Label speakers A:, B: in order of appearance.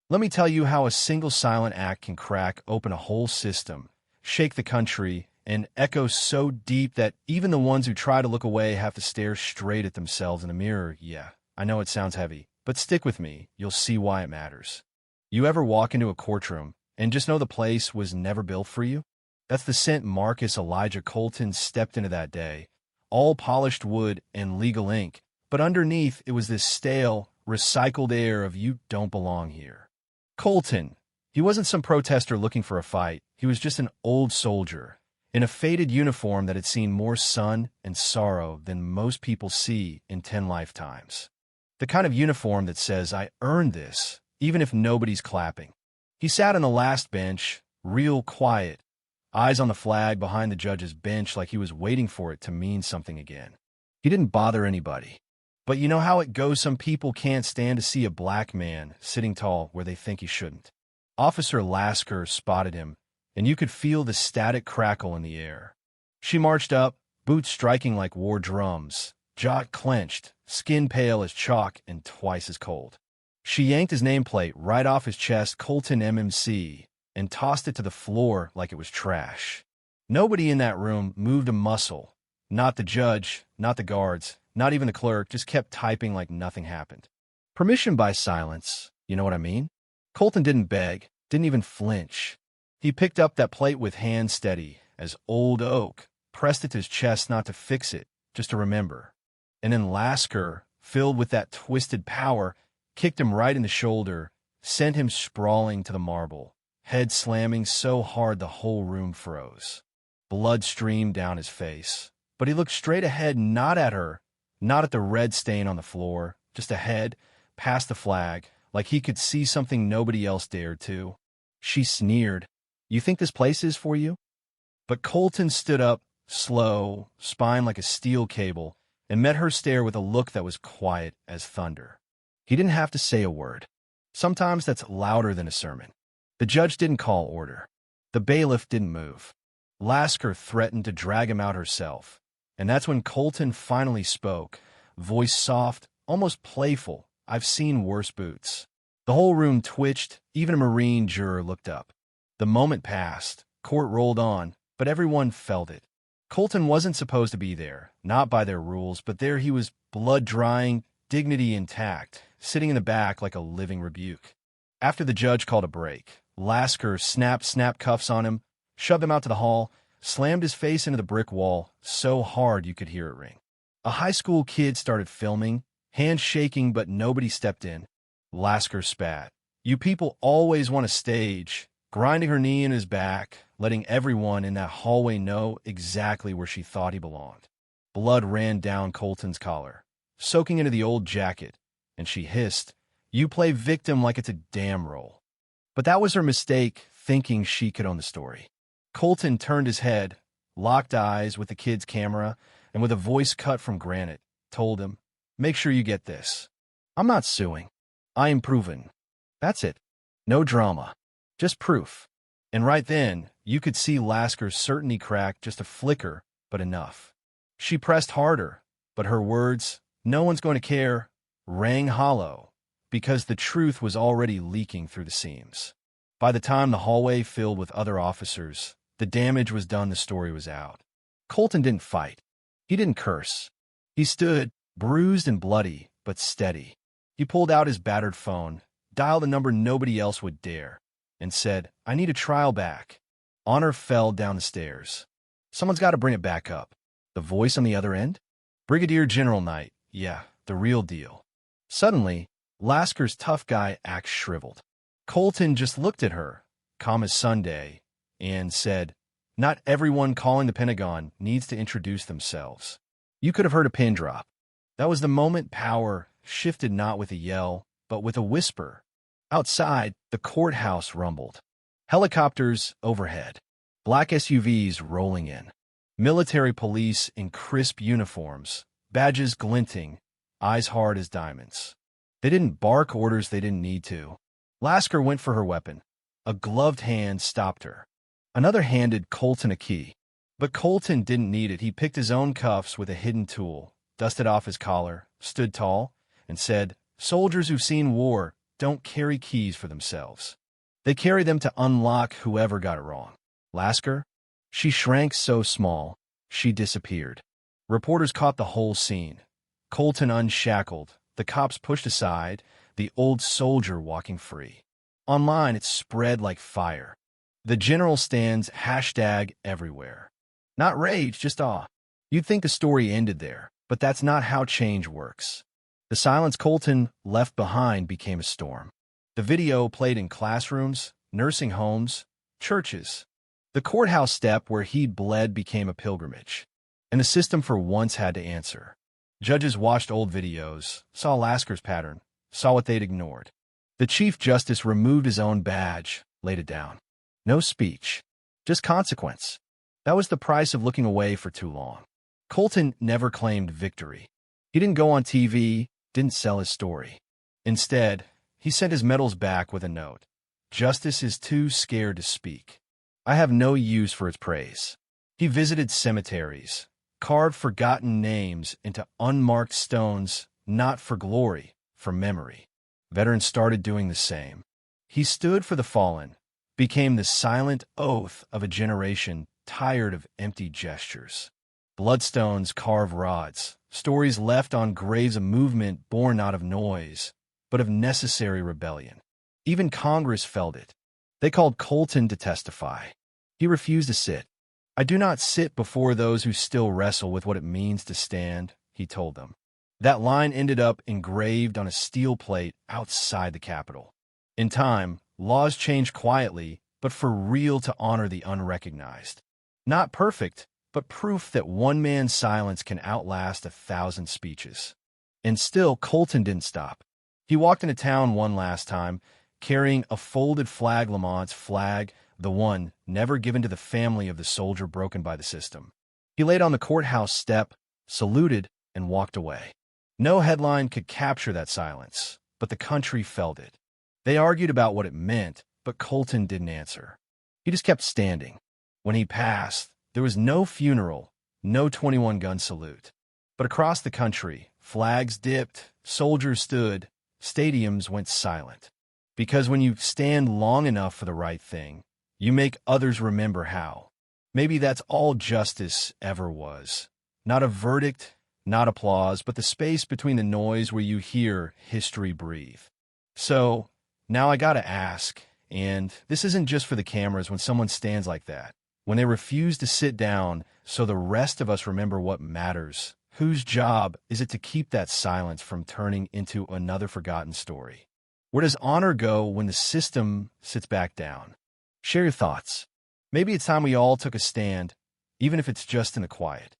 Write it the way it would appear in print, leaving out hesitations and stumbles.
A: Let me tell you how a single silent act can crack open a whole system, shake the country, and echo so deep that even the ones who try to look away have to stare straight at themselves in the mirror. Yeah, I know it sounds heavy, but stick with me. You'll see why it matters. You ever walk into a courtroom and just know the place was never built for you? That's the scent Marcus Elijah Colton stepped into that day. All polished wood and legal ink, but underneath it was this stale, recycled air of you don't belong here. Colton, he wasn't some protester looking for a fight. He was just an old soldier in a faded uniform that had seen more sun and sorrow than most people see in 10 lifetimes. The kind of uniform that says, I earned this, even if nobody's clapping. He sat on the last bench, real quiet, eyes on the flag behind the judge's bench like he was waiting for it to mean something again. He didn't bother anybody. But you know how it goes, some people can't stand to see a black man sitting tall where they think he shouldn't. Officer Lasker spotted him, and you could feel the static crackle in the air. She marched up, boots striking like war drums, jaw clenched, skin pale as chalk and twice as cold. She yanked his nameplate right off his chest, Colton MMC, and tossed it to the floor like it was trash. Nobody in that room moved a muscle. Not the judge, not the guards, not even the clerk, just kept typing like nothing happened. Permission by silence, you know what I mean? Colton didn't beg, didn't even flinch. He picked up that plate with hands steady as old oak, pressed it to his chest not to fix it, just to remember. And then Lasker, filled with that twisted power, kicked him right in the shoulder, sent him sprawling to the marble, head slamming so hard the whole room froze. Blood streamed down his face, but he looked straight ahead, not at her, not at the red stain on the floor, just ahead, past the flag, like he could see something nobody else dared to. She sneered, "You think this place is for you?" But Colton stood up, slow, spine like a steel cable, and met her stare with a look that was quiet as thunder. He didn't have to say a word. Sometimes that's louder than a sermon. The judge didn't call order. The bailiff didn't move. Lasker threatened to drag him out herself. And that's when Colton finally spoke, voice soft, almost playful. "I've seen worse boots." The whole room twitched, even a Marine juror looked up. The moment passed, court rolled on, but everyone felt it. Colton wasn't supposed to be there, not by their rules, but there he was, blood-drying, dignity intact, sitting in the back like a living rebuke. After the judge called a break, Lasker snapped cuffs on him, shoved him out to the hall, slammed his face into the brick wall so hard you could hear it ring. A high school kid started filming, hands shaking, but nobody stepped in. Lasker spat. "You people always want a stage," grinding her knee in his back, letting everyone in that hallway know exactly where she thought he belonged. Blood ran down Colton's collar, soaking into the old jacket, and she hissed, "You play victim like it's a damn role." But that was her mistake, thinking she could own the story. Colton turned his head, locked eyes with the kid's camera, and with a voice cut from granite, told him, "Make sure you get this. I'm not suing. I am proven. That's it. No drama. Just proof." And right then, you could see Lasker's certainty crack, just a flicker, but enough. She pressed harder, but her words, "No one's going to care," rang hollow, because the truth was already leaking through the seams. By the time the hallway filled with other officers, the damage was done, the story was out. Colton didn't fight. He didn't curse. He stood, bruised and bloody, but steady. He pulled out his battered phone, dialed a number nobody else would dare, and said, "I need a trial back." Honor fell down the stairs. "Someone's got to bring it back up." The voice on the other end? "Brigadier General Knight. Yeah, the real deal." Suddenly, Lasker's tough guy act shriveled. Colton just looked at her, calm as Sunday, and said, "Not everyone calling the Pentagon needs to introduce themselves." You could have heard a pin drop. That was the moment power shifted, not with a yell, but with a whisper. Outside, the courthouse rumbled. Helicopters overhead. Black SUVs rolling in. Military police in crisp uniforms, badges glinting, eyes hard as diamonds. They didn't bark orders they didn't need to. Lasker went for her weapon. A gloved hand stopped her. Another handed Colton a key. But Colton didn't need it. He picked his own cuffs with a hidden tool, dusted off his collar, stood tall, and said, "Soldiers who've seen war, don't carry keys for themselves. They carry them to unlock whoever got it wrong. Lasker? She shrank so small, she disappeared. Reporters caught the whole scene. Colton unshackled, the cops pushed aside, the old soldier walking free. Online, it spread like fire. The general stands hashtag everywhere. Not rage, just awe. You'd think the story ended there, but that's not how change works. The silence Colton left behind became a storm. The video played in classrooms, nursing homes, churches. The courthouse step where he'd bled became a pilgrimage. And the system for once had to answer. Judges watched old videos, saw Lasker's pattern, saw what they'd ignored. The Chief Justice removed his own badge, laid it down. No speech, just consequence. That was the price of looking away for too long. Colton never claimed victory. He didn't go on TV, didn't sell his story. Instead, he sent his medals back with a note. Justice is too scared to speak. I have no use for its praise. He visited cemeteries, carved forgotten names into unmarked stones, not for glory, for memory. Veterans started doing the same. He stood for the fallen, became the silent oath of a generation tired of empty gestures. Bloodstones carve rods, stories left on graves, a movement born not of noise, but of necessary rebellion. Even Congress felt it. They called Colton to testify. He refused to sit. I do not sit before those who still wrestle with what it means to stand, he told them. That line ended up engraved on a steel plate outside the Capitol. In time, laws changed quietly, but for real, to honor the unrecognized. Not perfect, but proof that one man's silence can outlast 1,000 speeches. And still, Colton didn't stop. He walked into town one last time, carrying a folded flag, Lamont's flag, the one never given to the family of the soldier broken by the system. He laid on the courthouse step, saluted, and walked away. No headline could capture that silence, but the country felt it. They argued about what it meant, but Colton didn't answer. He just kept standing. When he passed, there was no funeral, no 21-gun salute. But across the country, flags dipped, soldiers stood, stadiums went silent. Because when you stand long enough for the right thing, you make others remember how. Maybe that's all justice ever was. Not a verdict, not applause, but the space between the noise where you hear history breathe. So, now I gotta ask, and this isn't just for the cameras, when someone stands like that, when they refuse to sit down so the rest of us remember what matters, whose job is it to keep that silence from turning into another forgotten story? Where does honor go when the system sits back down? Share your thoughts. Maybe it's time we all took a stand, even if it's just in the quiet.